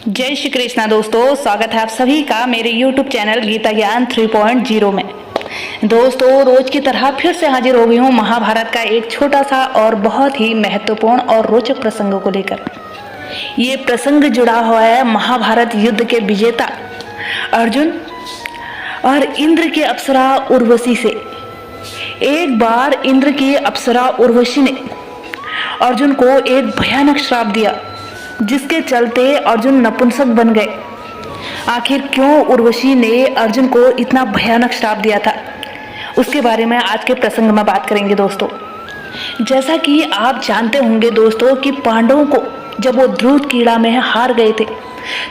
जय श्री कृष्णा दोस्तों, स्वागत है आप सभी का मेरे YouTube चैनल गीता ज्ञान 3.0 में। दोस्तों, रोज की तरह फिर से हाजिर हो गई हूँ महाभारत का एक छोटा सा और बहुत ही महत्वपूर्ण और रोचक प्रसंग को लेकर। ये प्रसंग जुड़ा हुआ है महाभारत युद्ध के विजेता अर्जुन और इंद्र की अप्सरा उर्वशी से। एक बार इंद्र की अप्सरा उर्वशी ने अर्जुन को एक भयानक श्राप दिया, जिसके चलते अर्जुन नपुंसक बन गए। आखिर क्यों उर्वशी ने अर्जुन को इतना भयानक श्राप दिया था, उसके बारे में आज के प्रसंग में बात करेंगे दोस्तों। जैसा कि आप जानते होंगे दोस्तों कि पांडवों को जब वो ध्रुव कीड़ा में हार गए थे,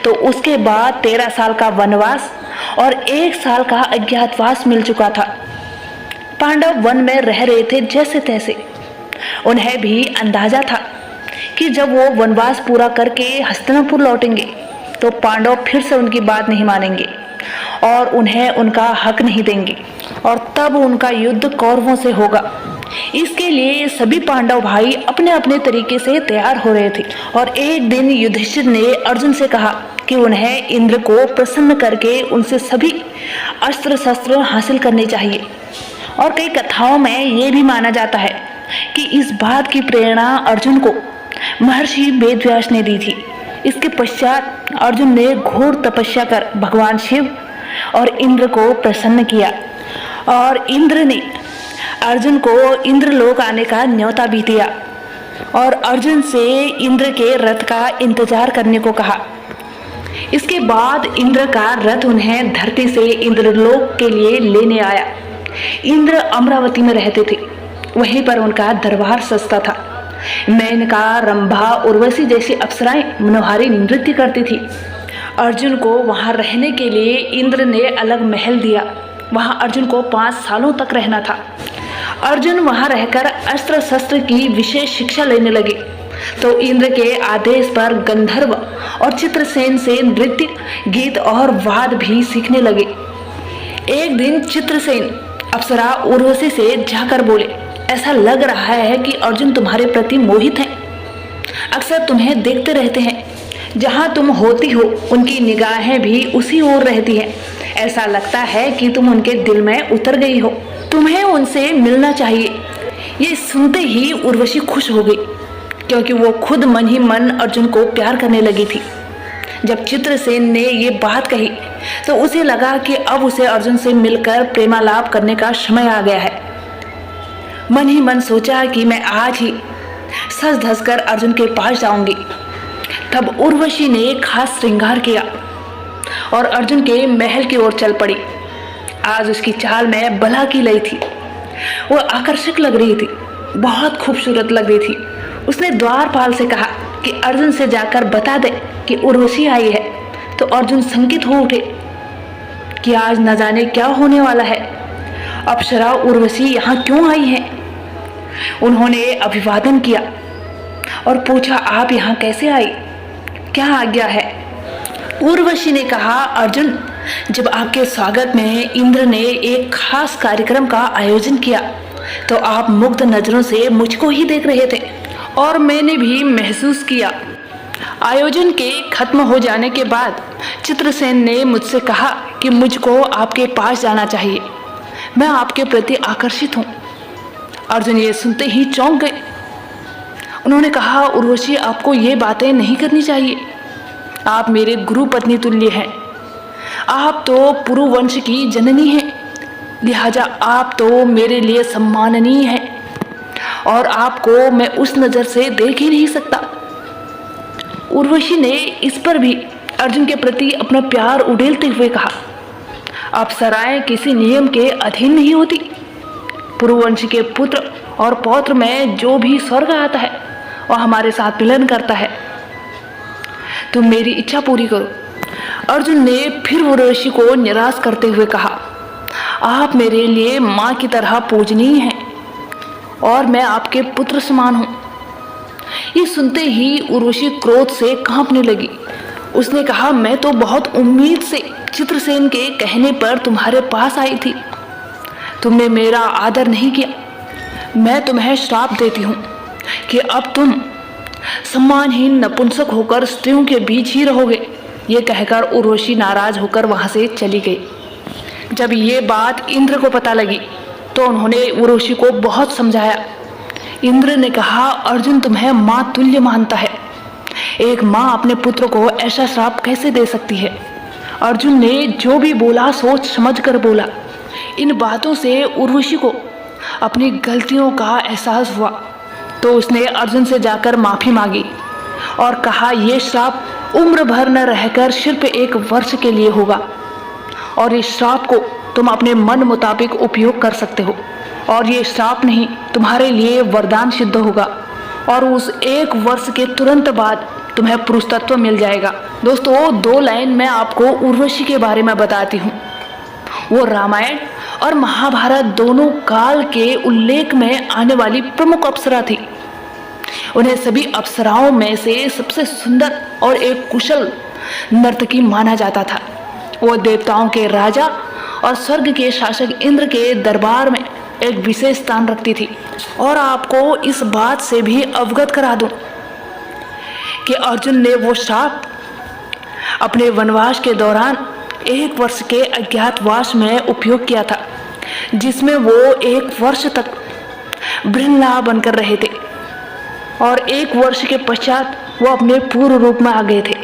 तो उसके बाद 13 साल का वनवास और 1 साल का अज्ञातवास मिल चुका था। पांडव वन में रह रहे थे जैसे तैसे। उन्हें भी अंदाजा था कि जब वो वनवास पूरा करके हस्तिनापुर लौटेंगे तो पांडव फिर से उनकी बात नहीं मानेंगे और उन्हें उनका हक नहीं देंगे, और तब उनका युद्ध कौरवों से होगा। इसके लिए सभी पांडव भाई अपने अपने तरीके से तैयार हो रहे थे। और एक दिन युधिष्ठिर ने अर्जुन से कहा कि उन्हें इंद्र को प्रसन्न करके उनसे सभी अस्त्र शस्त्र हासिल करने चाहिए। और कई कथाओं में ये भी माना जाता है कि इस बात की प्रेरणा अर्जुन को महर्षि वेदव्यास ने दी थी। इसके पश्चात अर्जुन ने घोर तपस्या कर भगवान शिव और इंद्र को प्रसन्न किया, और इंद्र ने अर्जुन को इंद्रलोक आने का न्योता भी दिया और अर्जुन से इंद्र के रथ का इंतजार करने को कहा। इसके बाद इंद्र का रथ उन्हें धरती से इंद्रलोक के लिए लेने आया। इंद्र अमरावती में रहते थे, वहीं पर उनका दरबार सस्ता था। मेनका, रंभा, उर्वशी जैसी अप्सराएं मनोहारी नृत्य करती थी। अर्जुन को वहां रहने के लिए इंद्र ने अलग महल दिया। वहां अर्जुन को 5 सालों तक रहना था। अर्जुन वहां रहकर अस्त्र शस्त्र की विशेष शिक्षा लेने लगे। तो इंद्र के आदेश पर गंधर्व और चित्रसेन से नृत्य, गीत और वाद भी सीखने लगे। एक दिन चित्रसेन अप्सरा उर्वशी से जाकर बोले, ऐसा लग रहा है कि अर्जुन तुम्हारे प्रति मोहित हैं। अक्सर तुम्हें देखते रहते हैं। जहां तुम होती हो उनकी निगाहें भी उसी ओर रहती हैं। ऐसा लगता है कि तुम उनके दिल में उतर गई हो। तुम्हें उनसे मिलना चाहिए। ये सुनते ही उर्वशी खुश हो गई, क्योंकि वो खुद मन ही मन अर्जुन को प्यार करने लगी थी। जब चित्रसेन ने ये बात कही तो उसे लगा कि अब उसे अर्जुन से मिलकर प्रेमालाप करने का समय आ गया है। मन ही मन सोचा कि मैं आज ही सज धस कर अर्जुन के पास जाऊंगी। तब उर्वशी ने खास श्रृंगार किया और अर्जुन के महल की ओर चल पड़ी। आज उसकी चाल में बला की लई थी। वो आकर्षक लग रही थी, बहुत खूबसूरत लग रही थी। उसने द्वारपाल से कहा कि अर्जुन से जाकर बता दे कि उर्वशी आई है। तो अर्जुन शंकित हो उठे कि आज न जाने क्या होने वाला है। अप्सरा उर्वशी यहाँ क्यों आई है? उन्होंने अभिवादन किया और पूछा, आप यहाँ कैसे आई, क्या आज्ञा है? उर्वशी ने कहा, अर्जुन, जब आपके स्वागत में इंद्र ने एक खास कार्यक्रम का आयोजन किया तो आप मुग्ध नजरों से मुझको ही देख रहे थे, और मैंने भी महसूस किया। आयोजन के खत्म हो जाने के बाद चित्रसेन ने मुझसे कहा कि मुझको आपके पास जाना चाहिए। मैं आपके प्रति आकर्षित हूँ। अर्जुन ये सुनते ही चौंक गए। उन्होंने कहा, उर्वशी, आपको ये बातें नहीं करनी चाहिए। आप मेरे गुरु पत्नी तुल्य हैं। आप तो पुरुवंश की जननी हैं, लिहाजा आप तो मेरे लिए सम्माननीय हैं, और आपको मैं उस नज़र से देख ही नहीं सकता। उर्वशी ने इस पर भी अर्जुन के प्रति अपना प्यार उड़ेलते हुए कहा, अप्सराएं किसी नियम के अधीन नहीं होती। पुरुवंश के पुत्र और पौत्र में जो भी स्वर्ग आता है वह हमारे साथ मिलन करता है। तुम मेरी इच्छा पूरी करो। अर्जुन ने फिर उर्वशी को निराश करते हुए कहा, आप मेरे लिए माँ की तरह पूजनीय हैं और मैं आपके पुत्र समान हूँ। ये सुनते ही उर्वशी क्रोध से कांपने लगी। उसने कहा, मैं तो बहुत उम्मीद से चित्रसेन के कहने पर तुम्हारे पास आई थी। तुमने मेरा आदर नहीं किया। मैं तुम्हें श्राप देती हूँ कि अब तुम सम्मानहीन नपुंसक होकर स्त्रियों के बीच ही रहोगे। ये कहकर उर्वशी नाराज होकर वहाँ से चली गई। जब ये बात इंद्र को पता लगी तो उन्होंने उर्वशी को बहुत समझाया। इंद्र ने कहा, अर्जुन तुम्हें माँ तुल्य मानता है, एक माँ अपने पुत्र को ऐसा श्राप कैसे दे सकती है। अर्जुन ने जो भी बोला सोच समझ कर बोला। इन बातों से उर्वशी को अपनी गलतियों का एहसास हुआ तो उसने अर्जुन से जाकर माफ़ी मांगी और कहा, ये श्राप उम्र भर न रहकर सिर्फ 1 वर्ष के लिए होगा और इस श्राप को तुम अपने मन मुताबिक उपयोग कर सकते हो और ये श्राप नहीं तुम्हारे लिए वरदान सिद्ध होगा और उस 1 वर्ष के तुरंत बाद तुम्हें पुरुष तत्व मिल जाएगा। दोस्तों 2 लाइन मैं आपको उर्वशी के बारे में बताती हूँ। वो रामायण और महाभारत दोनों काल के उल्लेख में आने वाली प्रमुख अप्सरा थी। उन्हें सभी अप्सराओं में से सबसे सुंदर और एक कुशल नर्तकी माना जाता था। वो देवताओं के राजा और स्वर्ग के शासक इंद्र के दरबार में एक विशेष स्थान रखती थी। और आपको इस बात से भी अवगत करा दूं कि अर्जुन ने वो श्राप अपने वनवास के दौरान 1 वर्ष के अज्ञातवास में उपयोग किया था, जिसमें वो 1 वर्ष तक ब्रह्मला बनकर रहे थे और 1 वर्ष के पश्चात वो अपने पूर्व रूप में आ गए थे।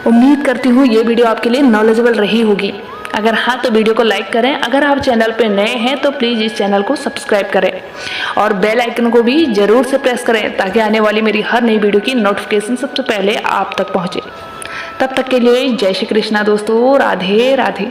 उम्मीद करती हूँ ये वीडियो आपके लिए नॉलेजेबल रही होगी। अगर हाँ तो वीडियो को लाइक करें। अगर आप चैनल पर नए हैं तो प्लीज़ इस चैनल को सब्सक्राइब करें और बेल आइकन को भी ज़रूर से प्रेस करें ताकि आने वाली मेरी हर नई वीडियो की नोटिफिकेशन सबसे पहले आप तक पहुँचे। तब तक के लिए जय श्री कृष्णा दोस्तों, राधे राधे।